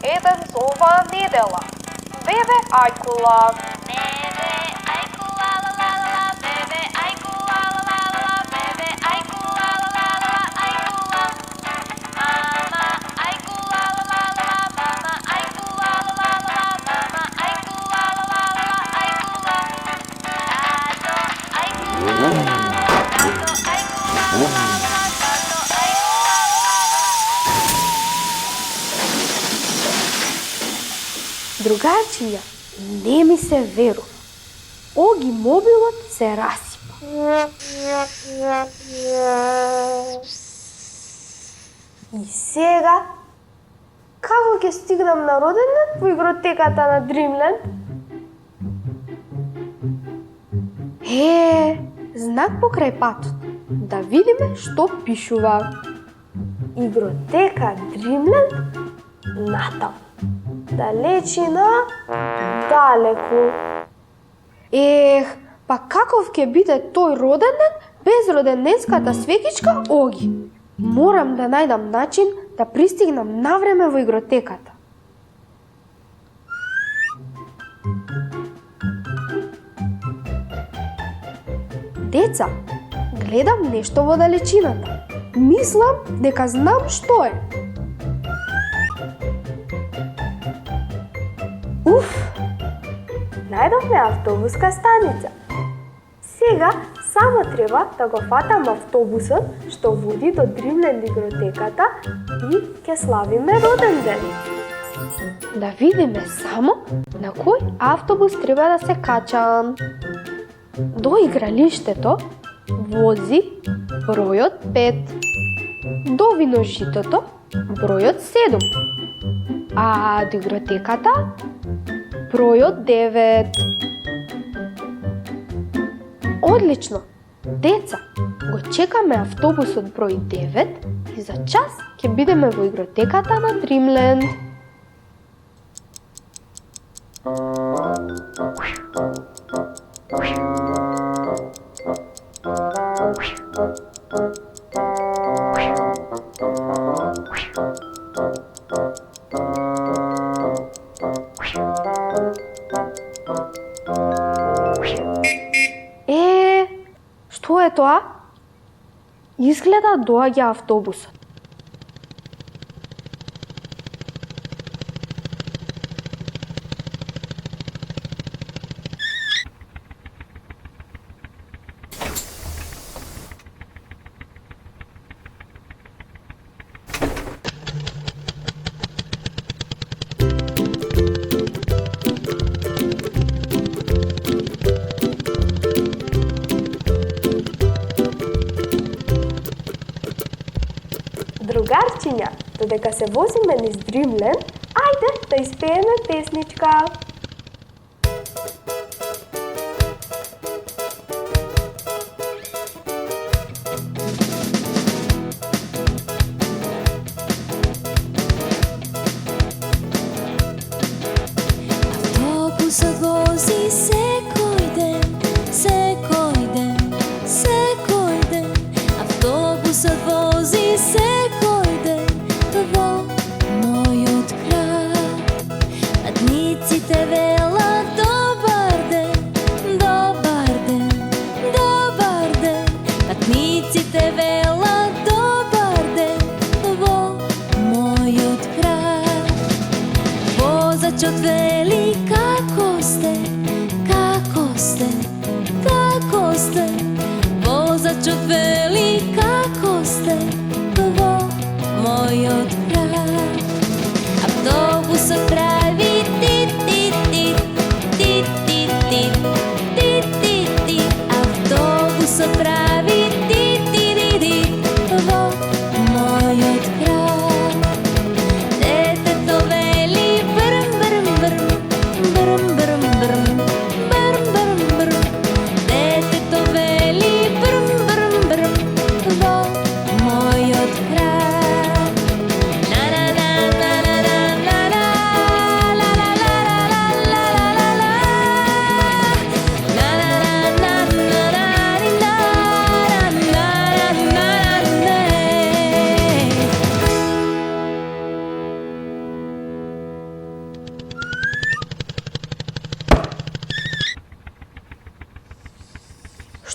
еден за оваа недела. Бебе ајкула. Bebe aiku la la la la la, bebe aiku la la la la la, bebe aiku la la la la la, aiku la. Mama aiku la la la la la, mama aiku la la la la la, mama aiku la la la la la, aiku la. Tato aiku la la la la, tato aiku la la la la, tato aiku la la la la. Другарчиња, не ми се верува. Оги мобилот се расипа. И сега, како ќе стигнам на роден ден во игротеката на Дримленд? Знак покрај патот. Да видиме што пишува. Игротека Дримленд натаму. Далечина, далеку. Па каков ќе биде тој роден ден без роденденската свекичка Оги? Морам да најдам начин да пристигнам навреме во игротеката. Деца, гледам нешто во далечината. Мислам дека знам што е. Најдовме автобуска станица. Сега само треба да го фатам автобусот што води до Дримленд игротеката и ќе славиме роден ден. Да видиме само на кој автобус треба да се качам. До игралиштето вози бројот 5. До виножитото бројот 7. А до игротеката бројот 9. Одлично! Деца, го чекаме автобусот број 9 и за час ќе бидеме во игротеката на Дримленд. Што е тоа? Изгледа доаѓа автобусот. Другарчиња, додека се возиме низ Дримленд, ајде да испееме песничка. Автобусот вози секој ден, секој ден, секој ден. Автобусот вози секој ден во мојот град. Патниците велат добар ден, добар ден, добар ден. Патниците велат добар ден во мојот град. Возачот вели како сте, како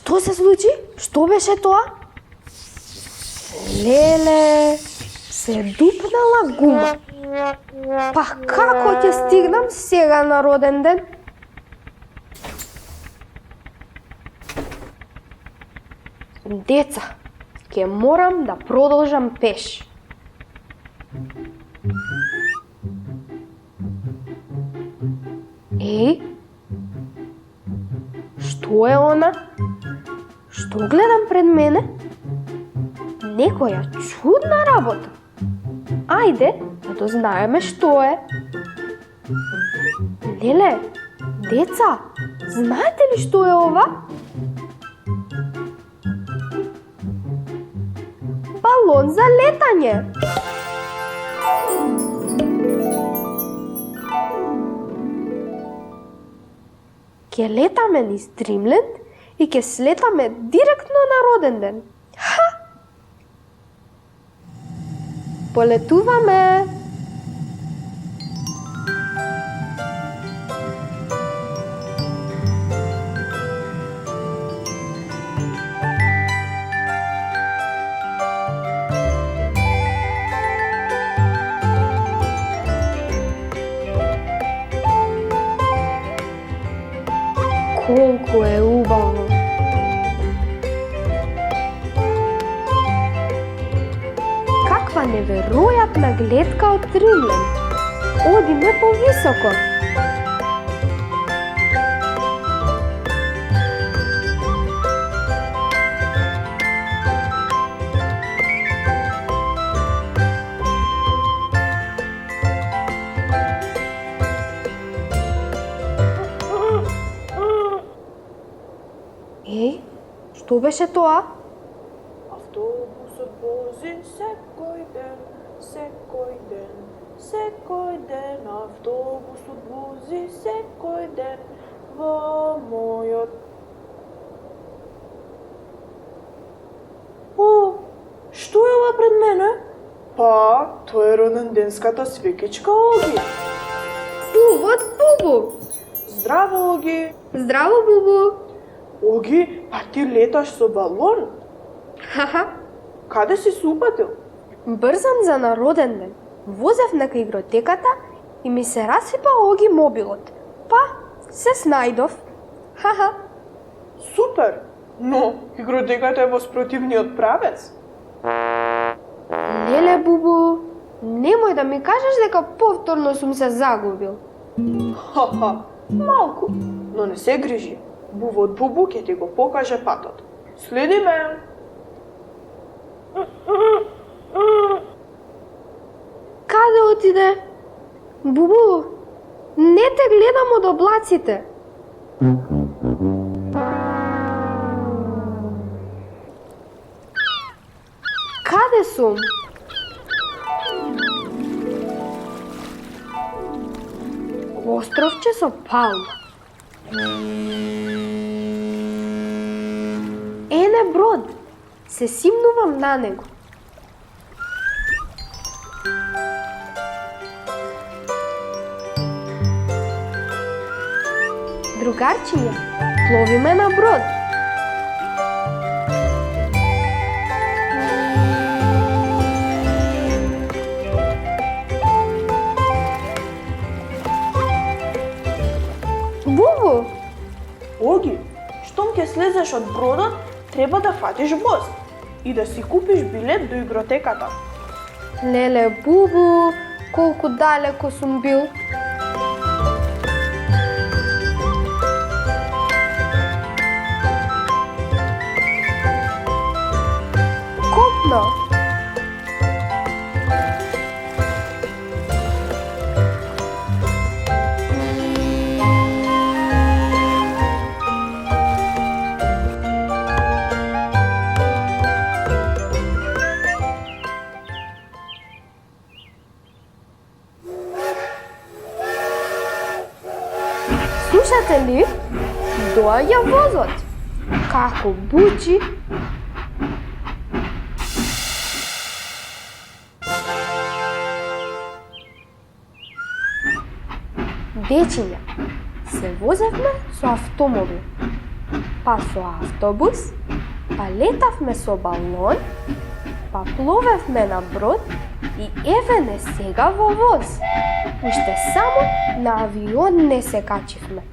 Што се случи? Што беше тоа? Леле, се дупнала гума. Па како ќе стигнам сега на роден ден? Деца, ќе морам да продолжам пеш. Еј, што е она? Што гледам пред мене? Некоја чудна работа. Ајде, да дознаеме што е. Леле, деца, знаете ли што е ова? Балон за летање. Ќе летаме низ Дримленд и ќе слетаме директно на роден ден. Ха! Полетуваме! Колку е убаво! Каква неверојатна гледка од Дримленд! Одиме повисоко! Еј, што беше тоа? Автобусот вози секој ден, секој ден, секој ден. Автобусот вози секој ден во мојот. О, што е ова пред мене? Па, тоа е роденденската свекичка Оги. Бубот, Бубу! Здраво, Оги! Здраво, Бубу! Оги, па ти леташ со балон? Хаха, Каде си се упатил? брзам за народен ден. Возев на игротеката и ми се расипа Оги мобилот. Па, се снајдов. Хаха, Супер! Но, игротеката е во спротивниот правец. леле, Бубу, немој да ми кажеш дека повторно сум се загубил. Ха-ха, малку, но не се грижи. Бувот Бубу ќе ти го покаже патот. Следи ме! Каде отиде? Бубу, не те гледам од облаците. Каде сум? Островче со палма. Ене брод, се симнувам на него. Другарчиња, пловиме на брод. Бубу, Оги, штом ќе слезеш од бродот, треба да фатиш воз и да си купиш билет до игротеката. леле, Бубу, колку далеко сум бил. Копно. Слушате ли? Доаѓа возот. Како бучи. Дечиња, се возевме со автомобил. па со автобус, па летавме со балон, па пловевме на брод и еве не сега во воз. Уште само на авион не се качивме.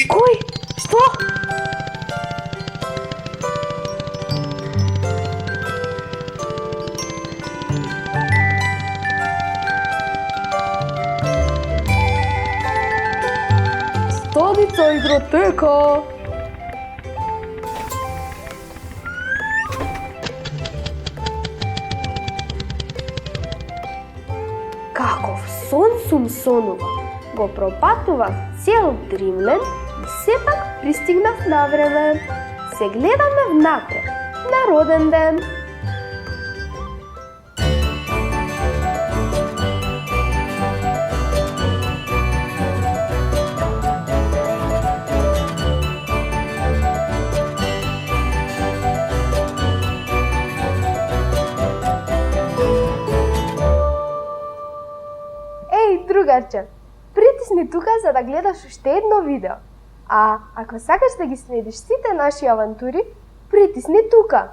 Кој? Што? Столица игротека. Каков сон сум сонува. Го пропатував цел дримлен и сепак пристигнав на време. Се гледаме внапред, на роден ден. Еј, другарче, притисни тука за да гледаш уште едно видео. А ако сакаш да ги следиш сите наши авантури, притисни тука.